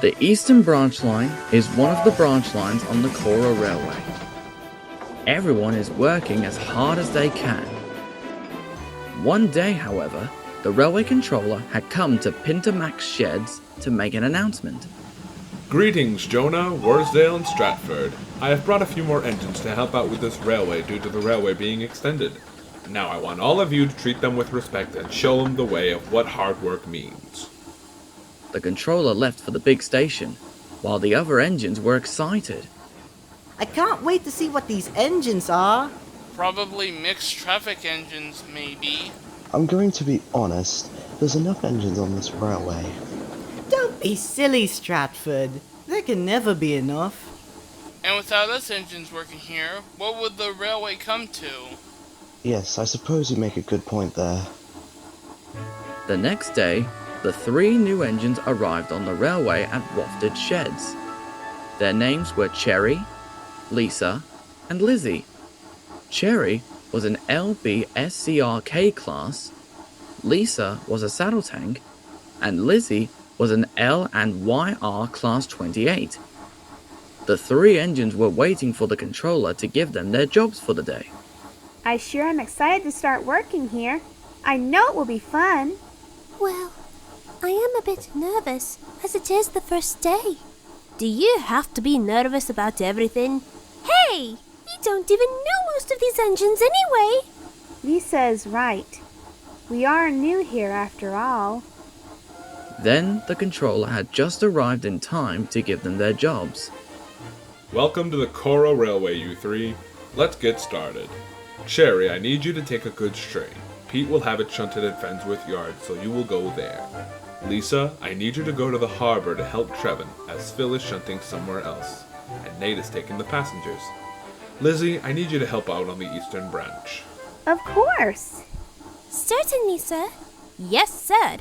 The Eastern Branch Line is one of the branch lines on the Cora Railway. Everyone is working as hard as they can. One day, however, the railway controller had come to Pintermac's sheds to make an announcement. Greetings, Jonah, Worsdell, and Stratford. I have brought a few more engines to help out with this railway due to the railway being extended. Now I want all of you to treat them with respect and show them the way of what hard work means. The controller left for the big station, while the other engines were excited. I can't wait to see what these engines are. Probably mixed traffic engines, maybe. I'm going to be honest, there's enough engines on this railway. Don't be silly, Stratford. There can never be enough. And without us engines working here, what would the railway come to? Yes, I suppose you make a good point there. The next day, the 3 new engines arrived on the railway at Wafted Sheds. Their names were Cherry, Lisa, and Lizzie. Cherry was an LBSCRK class, Lisa was a saddle tank, and Lizzie was an L and YR class 28. The 3 engines were waiting for the controller to give them their jobs for the day. I sure am excited to start working here. I know it will be fun. Well, I am a bit nervous, as it is the first day. Do you have to be nervous about everything? Hey! We don't even know most of these engines anyway! Lisa is right. We are new here after all. Then the controller had just arrived in time to give them their jobs. Welcome to the Cora Railway, you 3. Let's get started. Cherry, I need you to take a goods train. Pete will have it shunted at Fensworth Yard, so you will go there. Lisa, I need you to go to the harbor to help Trevin, as Phil is shunting somewhere else, and Nate is taking the passengers. Lizzie, I need you to help out on the Eastern Branch. Of course. Certainly, sir. Yes, sir.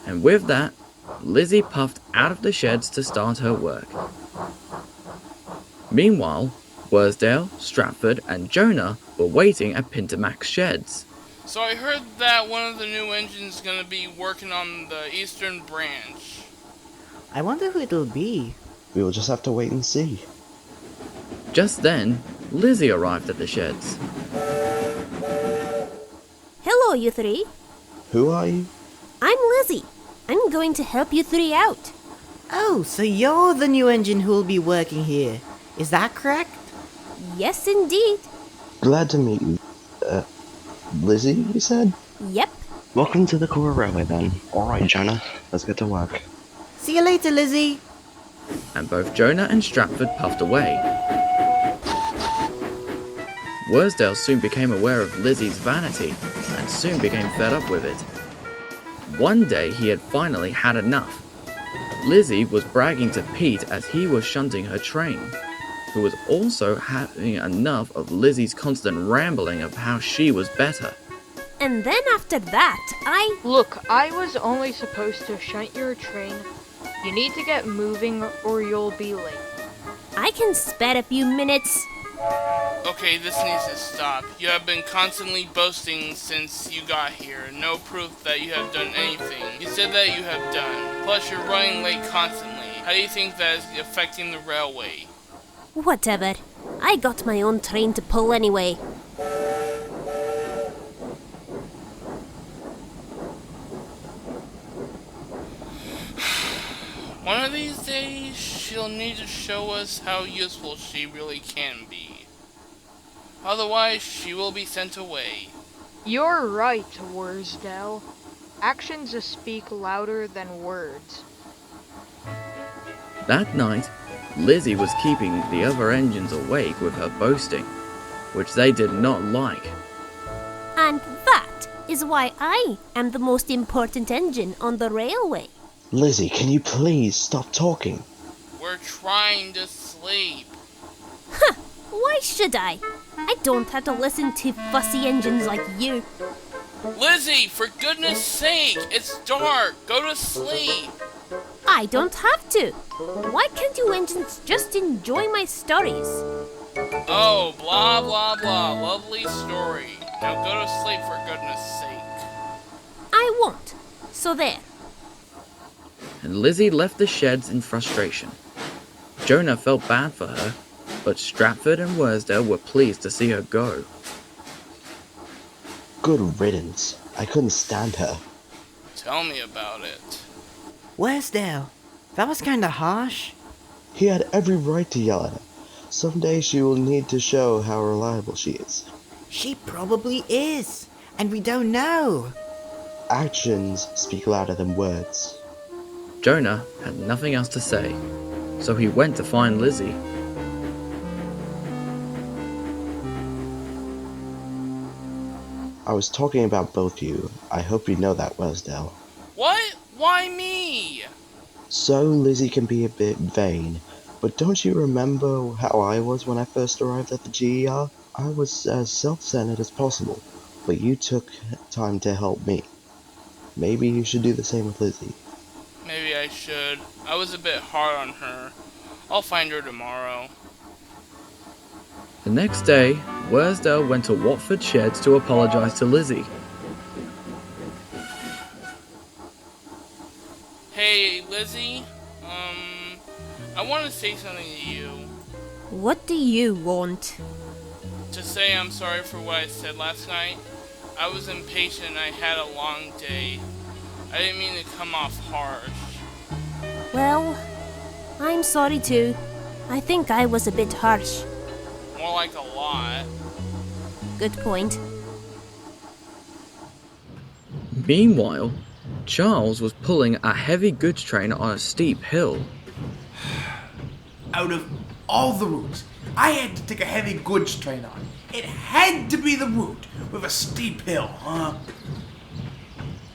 And with that, Lizzie puffed out of the sheds to start her work. Meanwhile, Worsdell, Stratford, and Jonah were waiting at Pintermac's sheds. So I heard that one of the new engines is going to be working on the Eastern Branch. I wonder who it'll be. We will just have to wait and see. Just then, Lizzie arrived at the sheds. Hello, you 3. Who are you? I'm Lizzie. I'm going to help you 3 out. Oh, so you're the new engine who'll be working here. Is that correct? Yes, indeed. Glad to meet you. Lizzie, you said? Yep. Welcome to the Cora Railway then. Alright, Jonah, let's get to work. See you later, Lizzie. And both Jonah and Stratford puffed away. Worsdell soon became aware of Lizzie's vanity and soon became fed up with it. One day he had finally had enough. Lizzie was bragging to Pete as he was shunting her train, who was also having enough of Lizzie's constant rambling of how she was better. And then after that, Look, I was only supposed to shunt your train. You need to get moving or you'll be late. I can spare a few minutes. Okay, this needs to stop. You have been constantly boasting since you got here. No proof that you have done anything. You said that you have done. Plus, you're running late constantly. How do you think that is affecting the railway? Whatever. I got my own train to pull anyway. One of these days, she'll need to show us how useful she really can be. Otherwise, she will be sent away. You're right, Worsdell. Actions speak louder than words. That night, Lizzie was keeping the other engines awake with her boasting, which they did not like. And that is why I am the most important engine on the railway. Lizzie, can you please stop talking? We're trying to sleep. Huh, why should I? I don't have to listen to fussy engines like you. Lizzie, for goodness sake, it's dark. Go to sleep. I don't have to. Why can't you engines just enjoy my stories? Oh, blah, blah, blah. Lovely story. Now go to sleep for goodness sake. I won't. So there. and Lizzie left the sheds in frustration. Jonah felt bad for her, but Stratford and Worsdell were pleased to see her go. Good riddance. I couldn't stand her. Tell me about it. Worsdell, that was kinda harsh. He had every right to yell at her. Someday she will need to show how reliable she is. She probably is, and we don't know. Actions speak louder than words. Jonah had nothing else to say, so he went to find Lizzie. I was talking about both you. I hope you know that, Worsdell. What? Why me? So Lizzie can be a bit vain, but don't you remember how I was when I first arrived at the GER? I was as self-centered as possible, but you took time to help me. Maybe you should do the same with Lizzie. Maybe I should. I was a bit hard on her. I'll find her tomorrow. The next day, Worsdell went to Watford Sheds to apologize to Lizzie. Hey, Lizzie. I want to say something to you. What do you want? To say I'm sorry for what I said last night. I was impatient and I had a long day. I didn't mean to come off harsh. Well, I'm sorry too. I think I was a bit harsh. More like a lot. Good point. Meanwhile, Charles was pulling a heavy goods train on a steep hill. Out of all the routes I had to take a heavy goods train on, it had to be the route with a steep hill, huh?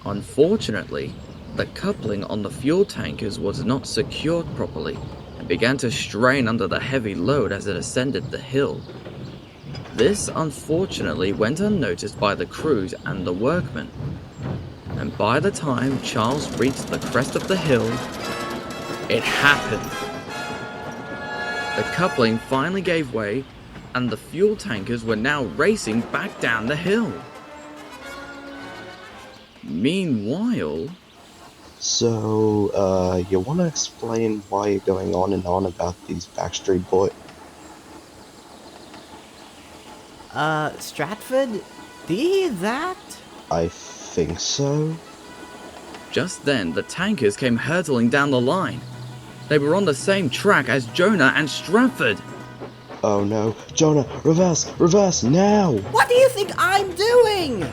Unfortunately, the coupling on the fuel tankers was not secured properly and began to strain under the heavy load as it ascended the hill. This unfortunately went unnoticed by the crews and the workmen, and by the time Charles reached the crest of the hill, it happened. The coupling finally gave way, and the fuel tankers were now racing back down the hill. Meanwhile... So, you want to explain why you're going on and on about these Backstreet Boys? Stratford? Do you hear that? I think so. Just then, the tankers came hurtling down the line. They were on the same track as Jonah and Stratford. Oh no. Jonah, reverse! Reverse, now! What do you think I'm doing?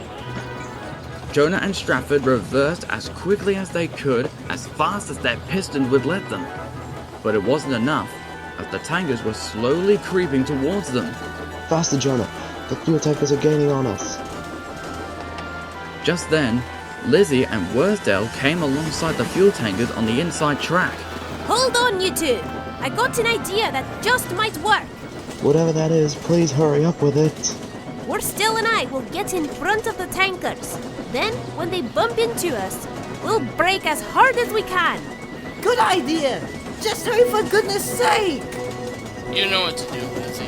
Jonah and Stratford reversed as quickly as they could, as fast as their pistons would let them. But it wasn't enough, as the tankers were slowly creeping towards them. Faster, Jonah! The fuel tankers are gaining on us. Just then, Lizzie and Worsdell came alongside the fuel tankers on the inside track. Hold on, you two! I got an idea that just might work. Whatever that is, please hurry up with it. Worsdell and I will get in front of the tankers. Then, when they bump into us, we'll brake as hard as we can. Good idea! Just hurry for goodness sake! You know what to do, Lizzie.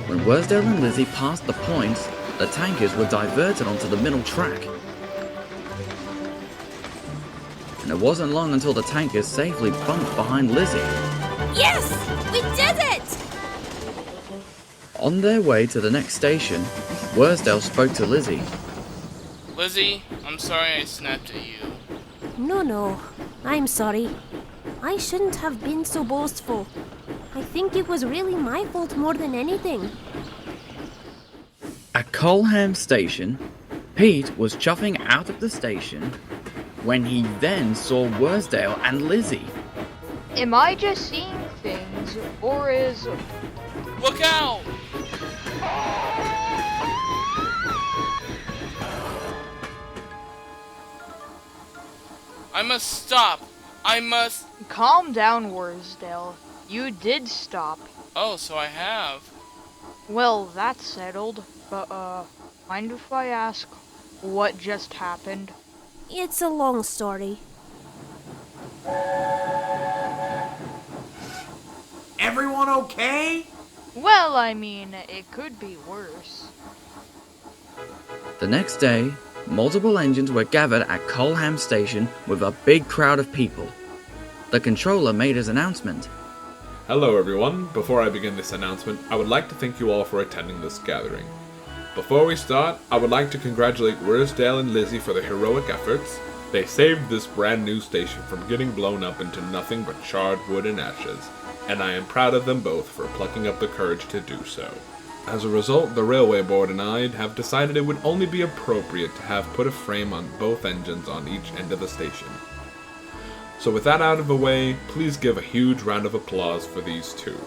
When Worsdell and Lizzie passed the points, the tankers were diverted onto the middle track. And it wasn't long until the tankers safely bumped behind Lizzie. Yes! We did it! On their way to the next station, Worsdell spoke to Lizzie. Lizzie, I'm sorry I snapped at you. No, I'm sorry. I shouldn't have been so boastful. I think it was really my fault more than anything. At Colham Station, Pete was chuffing out of the station when he then saw Worsdell and Lizzie. Am I just seeing things, or is... Look out! I must stop. I must... Calm down, Worsdell. You did stop. Oh, so I have. Well, that's settled, but, mind if I ask what just happened? It's a long story. Everyone okay? Well, I mean, it could be worse. The next day, multiple engines were gathered at Colham Station with a big crowd of people. The controller made his announcement. Hello everyone. Before I begin this announcement, I would like to thank you all for attending this gathering. Before we start, I would like to congratulate Worsdell and Lizzie for their heroic efforts. They saved this brand new station from getting blown up into nothing but charred wood and ashes, and I am proud of them both for plucking up the courage to do so. As a result, the railway board and I have decided it would only be appropriate to have put a frame on both engines on each end of the station. So with that out of the way, please give a huge round of applause for these two.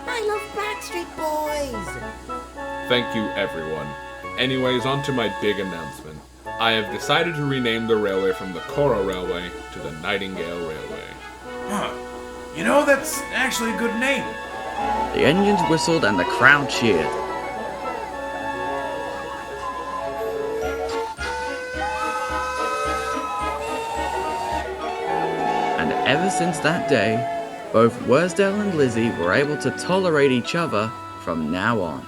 I love Backstreet Boys! Thank you everyone. Anyways, on to my big announcement. I have decided to rename the railway from the Cora Railway to the Nightingale Railway. Huh. You know, that's actually a good name. The engines whistled and the crowd cheered. And ever since that day, both Worsdell and Lizzie were able to tolerate each other from now on.